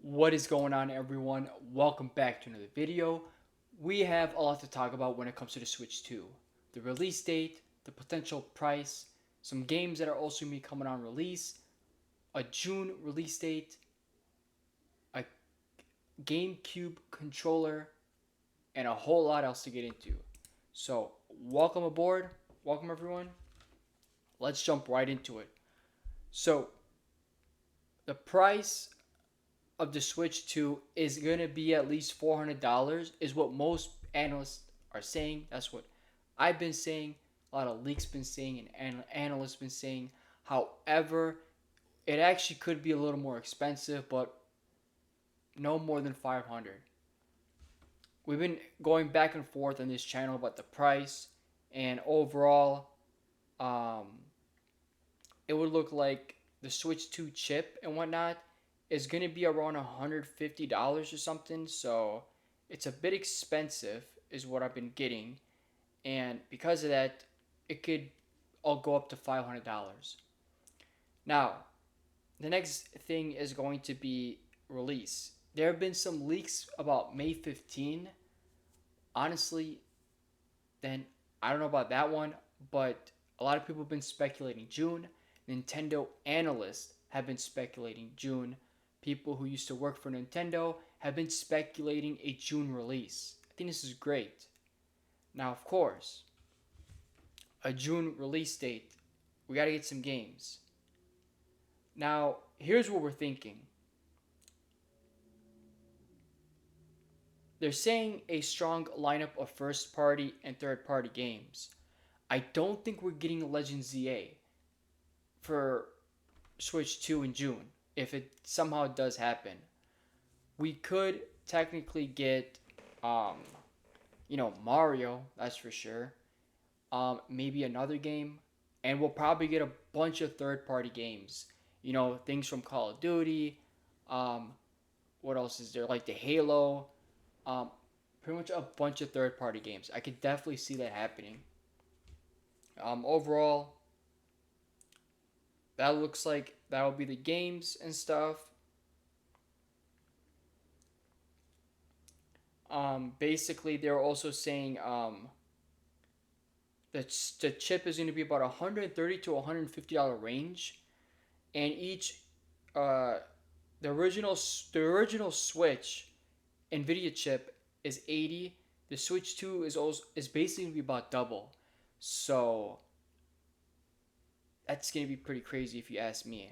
What is going on, everyone? Welcome back to another video. We have a lot to talk about when it comes to the Switch 2. The release date, the potential price, some games that are also going to be coming on release, a June release date, a GameCube controller, and a whole lot else to get into. So, welcome aboard. Welcome, everyone. Let's jump right into it. So, the price of the Switch 2 is going to be at least $400 is what most analysts are saying. That's what I've been saying. A lot of leaks been saying and analysts been saying. However, it actually could be a little more expensive, but no more than 500. We've been going back and forth on this channel about the price and overall um, it would look like the Switch 2 chip and whatnot is going to be around $150 or something. So it's a bit expensive, is what I've been getting. And because of that, it could all go up to $500. Now, the next thing is going to be release. There have been some leaks about May 15. Honestly, then I don't know about that one, but a lot of people have been speculating June. Nintendo analysts have been speculating June. People who used to work for Nintendo have been speculating a June release. I think this is great. Now, of course, a June release date, we got to get some games. Now, here's what we're thinking. They're saying a strong lineup of first party and third party games. I don't think we're getting Legend ZA for Switch 2 in June if it somehow does happen. We could technically get um Mario, that's for sure. Maybe another game, and we'll probably get a bunch of third party games. Things from Call of Duty. Um, what else is there? Like the Halo. Um, Pretty much a bunch of third party games. I could definitely see that happening. Overall, that looks like that'll be the games and stuff. Basically, they're also saying that the chip is going to be about $130 to $150 range, and each uh, the original Switch Nvidia chip is 80. The Switch 2 is basically going to be about double. So that's going to be pretty crazy if you ask me.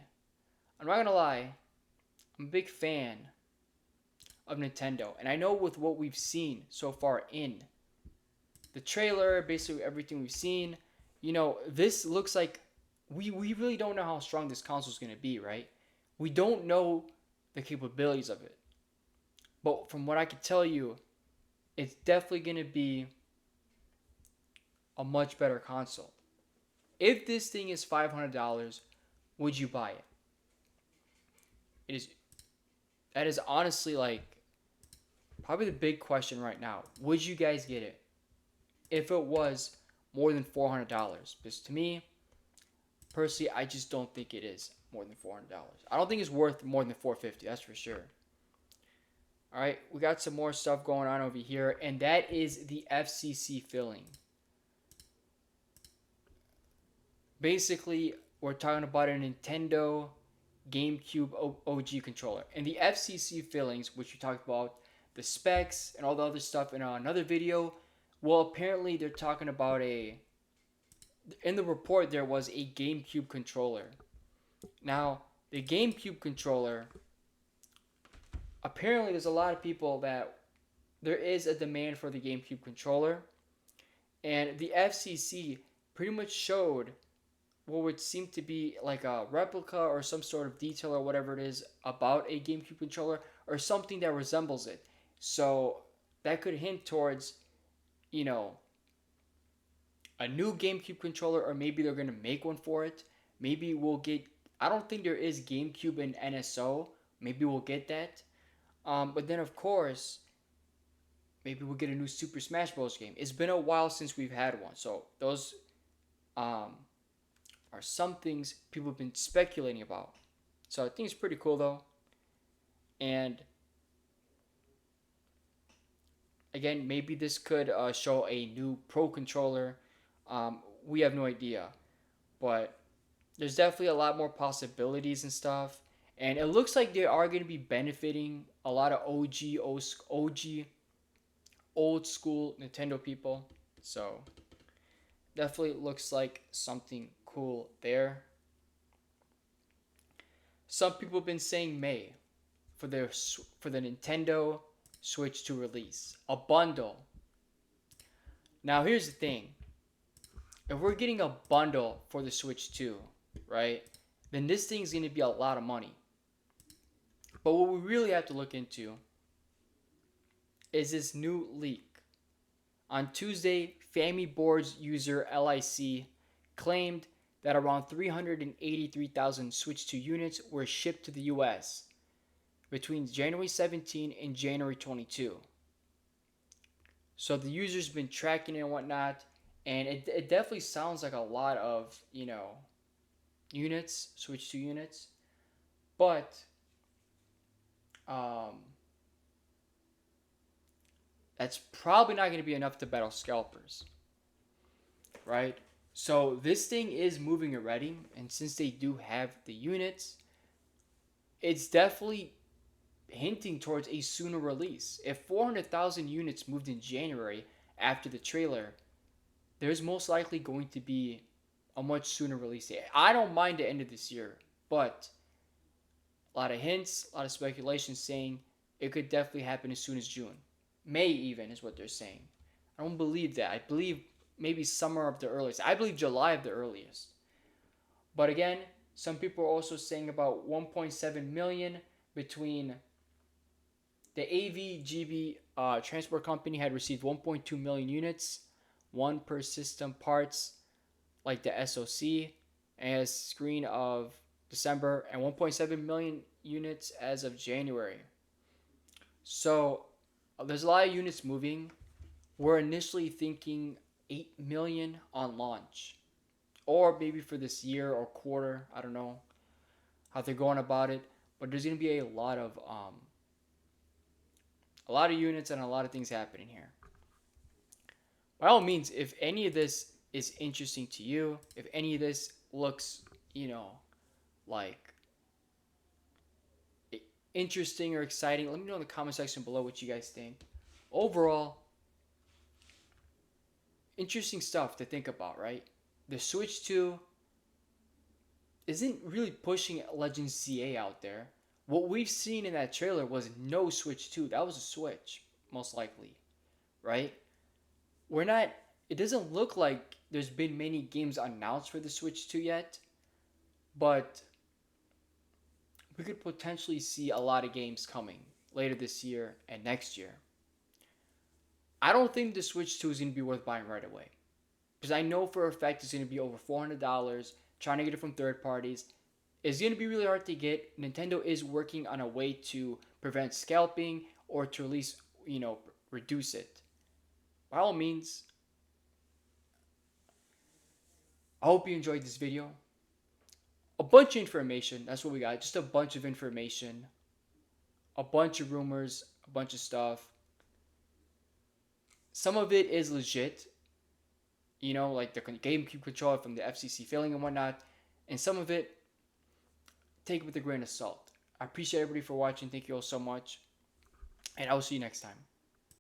I'm not going to lie, I'm a big fan of Nintendo, and I know with what we've seen so far in the trailer, basically everything we've seen, this looks like we really don't know how strong this console is going to be, right? We don't know the capabilities of it. But from what I can tell you, it's definitely going to be a much better console. If this thing is $500, would you buy it? That is honestly like probably the big question right now. Would you guys get it if it was more than $400? Because to me, personally, I just don't think it is more than $400. I don't think it's worth more than $450. That's for sure. All right, we got some more stuff going on over here, and that is the FCC filling. Basically, we're talking about a Nintendo GameCube OG controller. And the FCC fillings, which we talked about, the specs and all the other stuff in another video, well, apparently they're talking about in the report there was a GameCube controller. Now, the GameCube controller, apparently there's a lot of people that there is a demand for the GameCube controller, and the FCC pretty much showed what would seem to be like a replica or some sort of detail or whatever it is about a GameCube controller or something that resembles it. So that could hint towards, a new GameCube controller, or maybe they're going to make one for it. Maybe we'll get, I don't think there is GameCube in NSO. Maybe we'll get that. But then, of course, maybe we'll get a new Super Smash Bros. Game. It's been a while since we've had one. So those are some things people have been speculating about. So I think it's pretty cool, though. And again, maybe this could show a new Pro controller. We have no idea, but there's definitely a lot more possibilities and stuff. And it looks like they are going to be benefiting a lot of OG, old school Nintendo people. So definitely looks like something cool there. Some people have been saying May for the Nintendo Switch to release a bundle. Now here's the thing: if we're getting a bundle for the Switch 2, right, then this thing's gonna be a lot of money. But what we really have to look into is this new leak. On Tuesday, Fami Boards user LIC claimed that around 383,000 Switch 2 units were shipped to the US between January 17 and January 22. So the user's been tracking it and whatnot, and it definitely sounds like a lot of, units, Switch 2 units. But that's probably not going to be enough to battle scalpers, right? So this thing is moving already, and since they do have the units, it's definitely hinting towards a sooner release. If 400,000 units moved in January after the trailer, there's most likely going to be a much sooner release date. I don't mind the end of this year, but a lot of hints, a lot of speculation saying it could definitely happen as soon as June. May even is what they're saying. I don't believe that. I believe maybe summer of the earliest. I believe July of the earliest. But again, some people are also saying about 1.7 million between the AVGB transport company had received 1.2 million units, one per system parts like the SoC as screen of December, and 1.7 million units as of January. So there's a lot of units moving. We're initially thinking 8 million on launch, or maybe for this year or quarter. I don't know how they're going about it, but there's going to be a lot of units and a lot of things happening here. By all means, if any of this is interesting to you, if any of this looks, like interesting or exciting, let me know in the comment section below what you guys think. Overall, interesting stuff to think about, right? The Switch 2 isn't really pushing Legends CA out there. What we've seen in that trailer was no Switch 2. That was a Switch, most likely, right? It doesn't look like there's been many games announced for the Switch 2 yet, but we could potentially see a lot of games coming later this year and next year. I don't think the Switch 2 is going to be worth buying right away, because I know for a fact it's going to be over $400. Trying to get it from third parties is going to be really hard to get. Nintendo is working on a way to prevent scalping or to at least, reduce it. By all means, I hope you enjoyed this video. A bunch of information, that's what we got. Just a bunch of information, a bunch of rumors, a bunch of stuff. Some of it is legit, like the GameCube controller from the FCC failing and whatnot. And some of it, take it with a grain of salt. I appreciate everybody for watching. Thank you all so much. And I will see you next time.